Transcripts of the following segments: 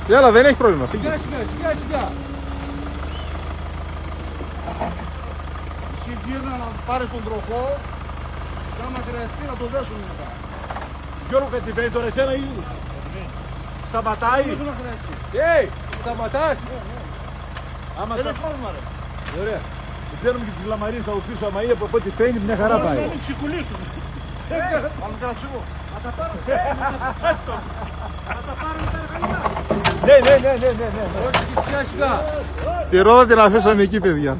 Έλα, δεν έχει πρόβλημα. Σιγά. Εσύ γύρνα να πάρεις τον τροχό και άμα χρειαστεί να το δέσουμε μετά. Γιώργο, κατεβαίνει τώρα εσένα ή σταματάει. Νομίζω να χρειαστεί. Σταματάς. Άμα δεν έχει πρόβλημα ρε. Ωραία. Παίρνουμε και τις λαμαρίες από πίσω, άμα είναι από ό,τι φαίνεται μια χαρά πάει. Να μην ξεκουλήσουν. Πάμε και να ξηγώ. Θα τα πάρουμε σιγά. Τη Ρόδα την αφήσαμε εκεί, παιδιά.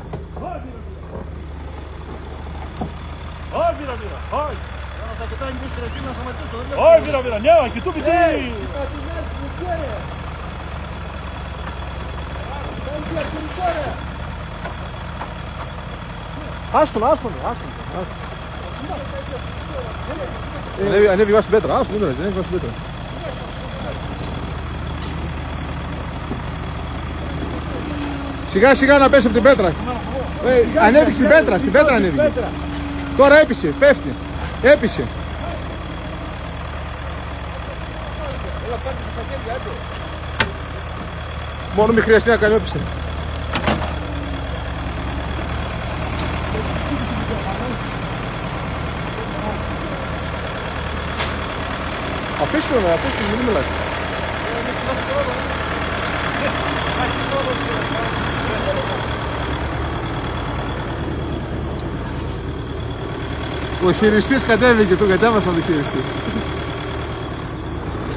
Όχι, βήρα. Όχι. Να τα κοιτάει μήπως χρειαστεί να σταματήσω. Όχι, βήρα. Ναι, και του πιτή. Άστον. Ανέβη βάσει την πέτρα. Άστον, δεν ανέβη βάσει την πέτρα. Σιγά να πέσει από την πέτρα. Ανέβηκε στην πέτρα ανέβηκε. Τώρα έπεισε, πέφτει. Έπεισε. Μόνο μη χρειαστεί να κάνει έπεισε. Αφήστε με, μην μιλάτε. Ο χειριστής κατέβηκε, του κατέβασαν το χειριστή.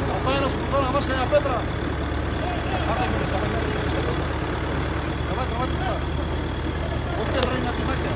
Θα πάει ένας κουφτό να βάσει κανένα πέτρα. Τραβάτε κουφτά. Όχι πέτρα είναι από τη μάκια.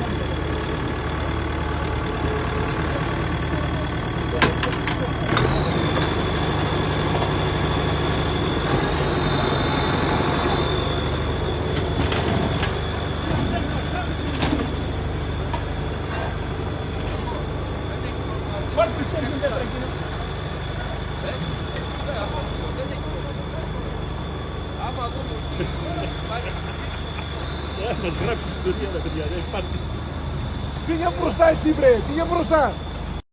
Πήγε μπροστά εσύ, βρε, πήγε μπροστά.